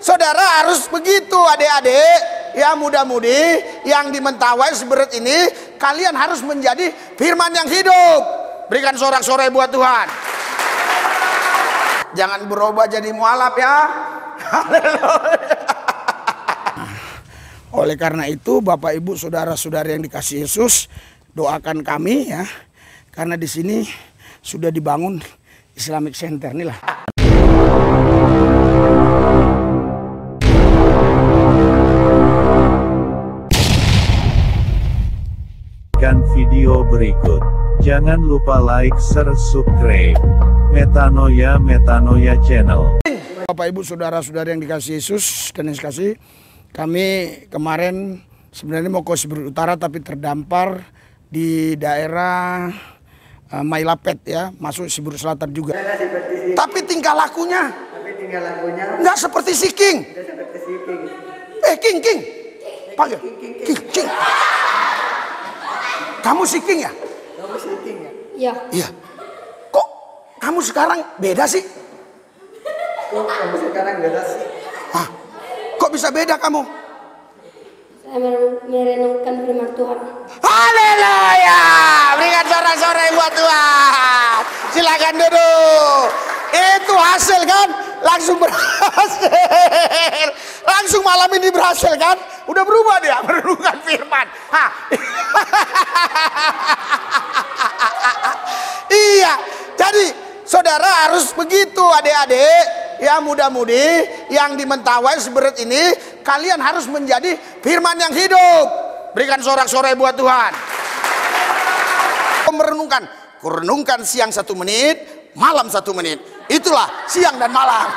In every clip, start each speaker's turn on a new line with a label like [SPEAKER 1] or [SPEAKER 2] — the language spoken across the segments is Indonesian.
[SPEAKER 1] saudara harus begitu, adik-adik, ya muda-mudi yang di Mentawai Seberut ini, kalian harus menjadi firman yang hidup. Berikan sorak-sorai buat Tuhan. Jangan berubah jadi mualaf ya. Oleh karena itu, Bapak Ibu saudara-saudari yang dikasihi Yesus, doakan kami ya, karena di sini sudah dibangun Islamic Center nih lah.
[SPEAKER 2] Kan video berikut. Jangan lupa like, share, subscribe. Metanoia Channel.
[SPEAKER 1] Bapak Ibu saudara-saudari yang dikasihi Yesus dan yang dikasihi, kami kemarin sebenarnya mau ke Seberut Utara tapi terdampar di daerah Mailapet ya, masuk Seberut Selatan juga. Tapi tingkah lakunya nggak seperti si King. King. Panggil King. Kamu si King ya?
[SPEAKER 3] Kamu si King ya?
[SPEAKER 1] Iya. Kok kamu sekarang beda sih?
[SPEAKER 3] Kok kamu sekarang beda sih?
[SPEAKER 1] Kok bisa beda kamu?
[SPEAKER 4] Saya merenungkan firman Tuhan.
[SPEAKER 1] Haleluya! Berikan sorak-sorai buat Tuhan. Silakan duduk. Itu hasil kan? Langsung berhasil. Langsung malam ini berhasil kan? Udah berubah dia merenungkan firman. Iya. Jadi saudara harus begitu, adik-adik, ya muda-mudi yang di Mentawai Seberut ini, kalian harus menjadi firman yang hidup. Berikan sorak-sorai buat Tuhan. Merenungkan siang 1 menit, malam 1 menit. Itulah siang dan malam.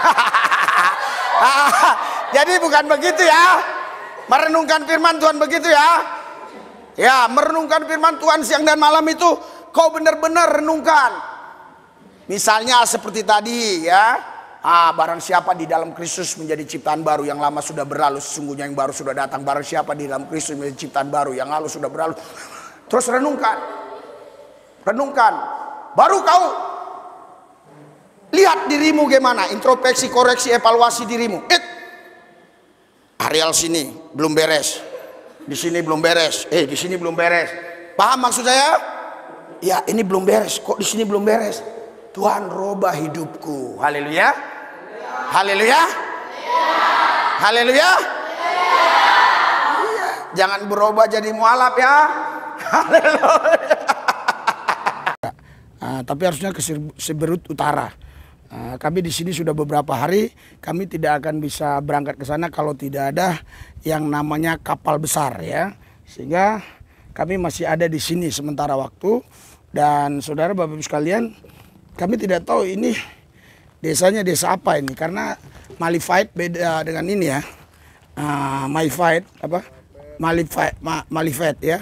[SPEAKER 1] Jadi bukan begitu ya. Merenungkan firman Tuhan begitu ya. Ya, merenungkan firman Tuhan siang dan malam itu kau benar-benar renungkan. Misalnya seperti tadi ya. Barang siapa di dalam Kristus menjadi ciptaan baru, yang lama sudah berlalu, sesungguhnya yang baru sudah datang. Barang siapa di dalam Kristus menjadi ciptaan baru, yang lalu sudah berlalu. Terus renungkan. Baru kau lihat dirimu gimana, introspeksi, koreksi, evaluasi dirimu. Areal sini belum beres, di sini belum beres, di sini belum beres. Paham maksud saya? Ya, ini belum beres, kok di sini belum beres. Tuhan robah hidupku. Haleluya. Haleluya. Haleluya. Jangan berubah jadi mualaf ya. Haleluya. Tapi harusnya ke Seberut Utara. Kami di sini sudah beberapa hari, kami tidak akan bisa berangkat ke sana kalau tidak ada yang namanya kapal besar ya. Sehingga kami masih ada di sini sementara waktu. Dan saudara Bapak Ibu sekalian, kami tidak tahu ini desanya desa apa ini, karena Malifait beda dengan ini ya. Malifait ya.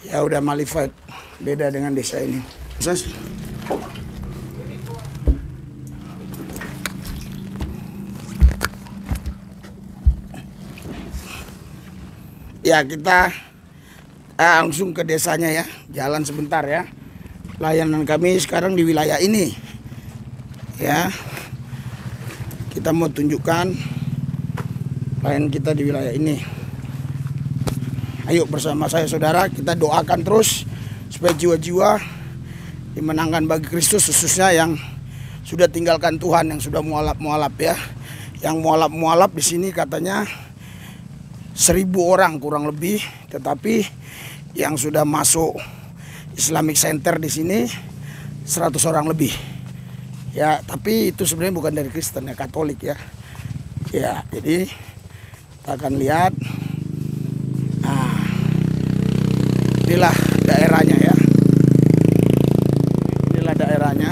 [SPEAKER 1] Ya udah Malifait beda dengan desa ini. Ya, kita langsung ke desanya ya. Jalan sebentar ya. Layanan kami sekarang di wilayah ini. Ya. Kita mau tunjukkan layanan kita di wilayah ini. Ayo bersama saya saudara, kita doakan terus supaya jiwa-jiwa dimenangkan bagi Kristus, khususnya yang sudah tinggalkan Tuhan, yang sudah mualaf-mualaf ya. Yang mualaf-mualaf di sini katanya 1000 orang kurang lebih, tetapi yang sudah masuk Islamic Center di sini 100 orang lebih. Ya, tapi itu sebenarnya bukan dari Kristen ya, Katolik ya. Ya, jadi kita akan lihat. Inilah daerahnya ya. Inilah daerahnya.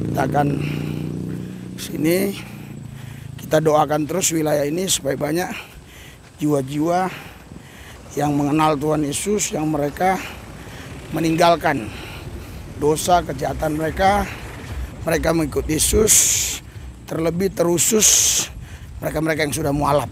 [SPEAKER 1] Kita akan sini, kita doakan terus wilayah ini supaya banyak jiwa-jiwa yang mengenal Tuhan Yesus, yang mereka meninggalkan dosa kejahatan mereka mengikut Yesus, terlebih terusus mereka-mereka yang sudah mualaf.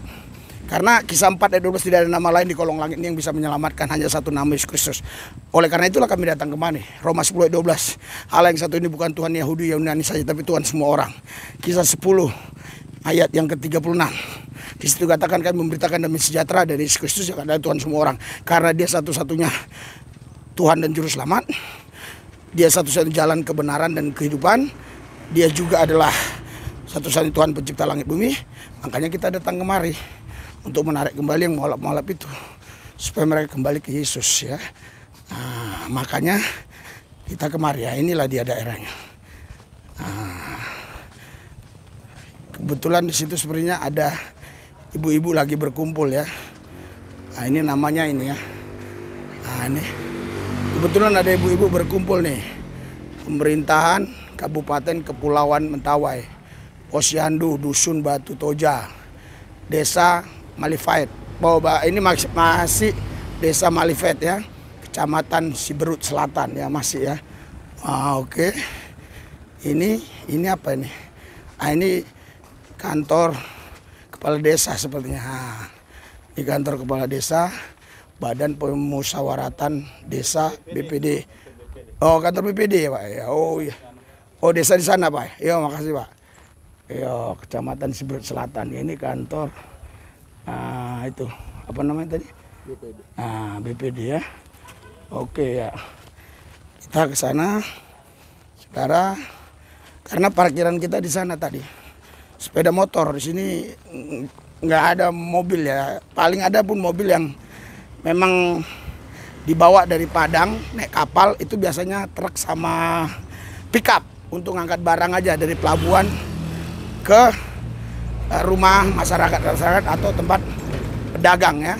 [SPEAKER 1] Karena Kisah 4 ayat 12 tidak ada nama lain di kolong langit ini yang bisa menyelamatkan, hanya satu nama, Yesus Kristus. Oleh karena itulah kami datang kemari. Roma 10 ayat 12. Allah yang satu ini bukan Tuhan Yahudi Yunani saja, tapi Tuhan semua orang. Kisah 10 ayat yang ke-36. Di situ katakan kami memberitakan damai sejahtera dari Yesus Kristus yang adalah Tuhan semua orang. Karena dia satu-satunya Tuhan dan Juru Selamat. Dia satu-satunya jalan kebenaran dan kehidupan. Dia juga adalah satu-satunya Tuhan pencipta langit bumi. Makanya kita datang kemari untuk menarik kembali yang mualaf-mualaf itu, supaya mereka kembali ke Yesus ya. Nah, makanya kita kemari ya. Inilah dia daerahnya. Nah, kebetulan di situ sebenarnya ada ibu-ibu lagi berkumpul ya. Nah, ini namanya ini ya. Nah, ini kebetulan ada ibu-ibu berkumpul nih. Pemerintahan Kabupaten Kepulauan Mentawai, Posyandu, Dusun Batu Toja, Desa Malifait. Bahwa ini masih Desa Malifait ya, Kecamatan Siberut Selatan ya masih ya. Oke. Ini apa ini? Ini kantor kepala desa sepertinya. Ini kantor kepala desa, Badan Pemusyawaratan Desa BPD. Oh, kantor BPD ya Pak. Ya, oh iya. Oh, desa di sana Pak. Ya, makasih Pak. Ya, Kecamatan Siberut Selatan. Ini kantor itu apa namanya tadi? BPD. BPD ya. Oke ya. Kita ke sana. Saudara, karena parkiran kita di sana tadi. Sepeda motor di sini nggak ada mobil ya. Paling ada pun mobil yang memang dibawa dari Padang naik kapal itu biasanya truk sama pickup untuk ngangkat barang aja dari pelabuhan ke rumah masyarakat atau tempat pedagang ya.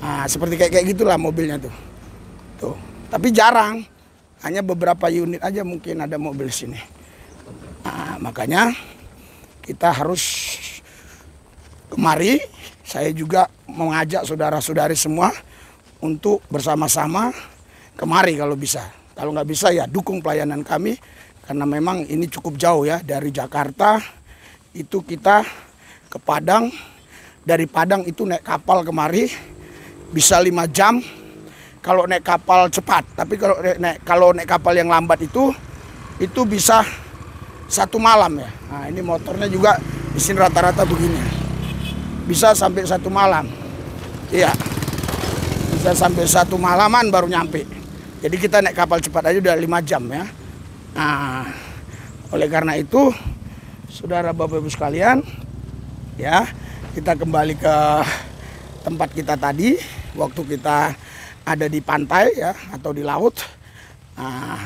[SPEAKER 1] Nah, seperti kayak gitulah mobilnya tuh. Tapi jarang, hanya beberapa unit aja mungkin ada mobil sini. Nah, makanya kita harus kemari. Saya juga mengajak saudara-saudari semua untuk bersama-sama kemari kalau bisa. Kalau nggak bisa ya dukung pelayanan kami, karena memang ini cukup jauh ya dari Jakarta. Itu kita ke Padang, dari Padang itu naik kapal kemari bisa 5 jam kalau naik kapal cepat. Tapi kalau naik kapal yang lambat itu bisa 1 malam ya. Nah, ini motornya juga di sini rata-rata begini, bisa sampai 1 malam. Iya, bisa sampai 1 malaman baru nyampe. Jadi kita naik kapal cepat aja udah 5 jam ya. Nah, oleh karena itu saudara Bapak Ibu sekalian, ya, kita kembali ke tempat kita tadi waktu kita ada di pantai ya atau di laut. Nah,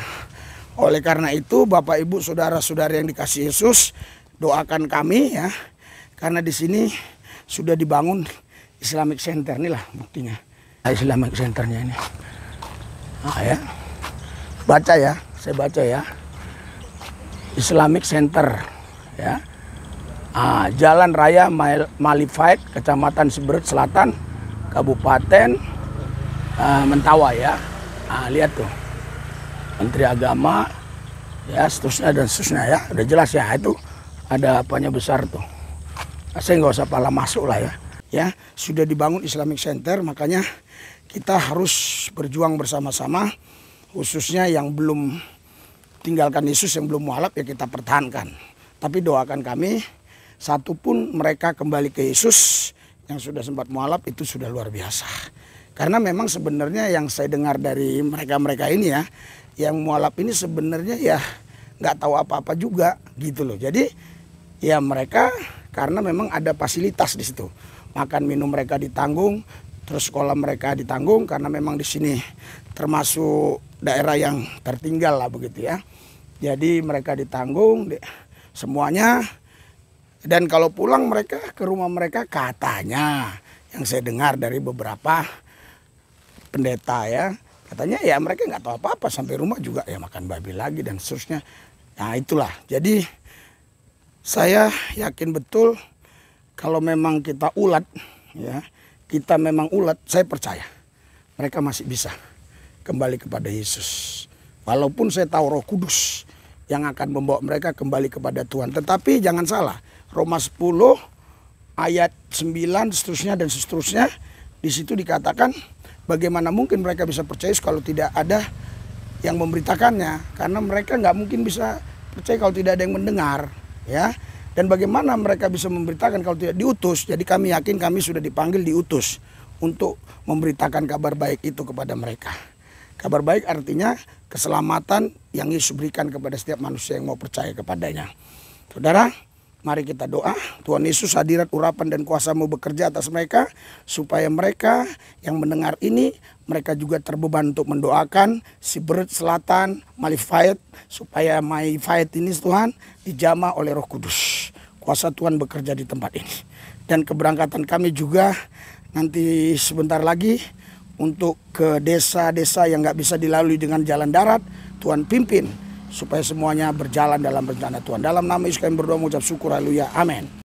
[SPEAKER 1] oleh karena itu Bapak Ibu saudara-saudari yang dikasihi Yesus, doakan kami ya, karena di sini sudah dibangun Islamic Center. Inilah buktinya. Islamic Centernya ini. Nah, ya. Baca ya, saya baca ya. Islamic Center ya. Jalan Raya Malifait, Kecamatan Siberut Selatan, Kabupaten Mentawai ya. Lihat tuh, Menteri Agama ya, seterusnya dan seterusnya ya. Udah jelas ya, itu ada apanya besar tuh. Saya nggak usah pala masuk lah ya. Ya, sudah dibangun Islamic Center, makanya kita harus berjuang bersama-sama, khususnya yang belum tinggalkan Yesus, yang belum mualaf ya kita pertahankan. Tapi doakan kami, satupun mereka kembali ke Yesus yang sudah sempat mualaf itu sudah luar biasa. Karena memang sebenarnya yang saya dengar dari mereka-mereka ini ya, yang mualaf ini sebenarnya ya nggak tahu apa-apa juga gitu loh. Jadi ya mereka karena memang ada fasilitas di situ, makan minum mereka ditanggung, terus sekolah mereka ditanggung karena memang di sini termasuk daerah yang tertinggal lah begitu ya. Jadi mereka ditanggung semuanya. Dan kalau pulang mereka ke rumah mereka, katanya yang saya dengar dari beberapa pendeta ya, katanya ya mereka nggak tahu apa-apa, sampai rumah juga ya makan babi lagi dan seterusnya. Nah itulah, jadi saya yakin betul kalau memang kita ulat ya, kita memang ulat, saya percaya mereka masih bisa kembali kepada Yesus. Walaupun saya tahu Roh Kudus yang akan membawa mereka kembali kepada Tuhan. Tetapi jangan salah, Roma 10 ayat 9 seterusnya dan seterusnya, di situ dikatakan bagaimana mungkin mereka bisa percaya kalau tidak ada yang memberitakannya, karena mereka nggak mungkin bisa percaya kalau tidak ada yang mendengar ya. Dan bagaimana mereka bisa memberitakan kalau tidak diutus? Jadi kami yakin kami sudah dipanggil diutus untuk memberitakan kabar baik itu kepada mereka. Kabar baik artinya keselamatan yang Yesus berikan kepada setiap manusia yang mau percaya kepadanya. Saudara, mari kita doa. Tuhan Yesus, hadirat, urapan, dan kuasa-Mu bekerja atas mereka, supaya mereka yang mendengar ini, mereka juga terbeban untuk mendoakan si Berit Selatan, Malifait, supaya Malifait ini Tuhan dijamah oleh Roh Kudus. Kuasa Tuhan bekerja di tempat ini. Dan keberangkatan kami juga nanti sebentar lagi untuk ke desa-desa yang gak bisa dilalui dengan jalan darat, Tuhan pimpin supaya semuanya berjalan dalam rencana Tuhan. Dalam nama Yesus kami berdoa mengucap syukur, haleluya, amin.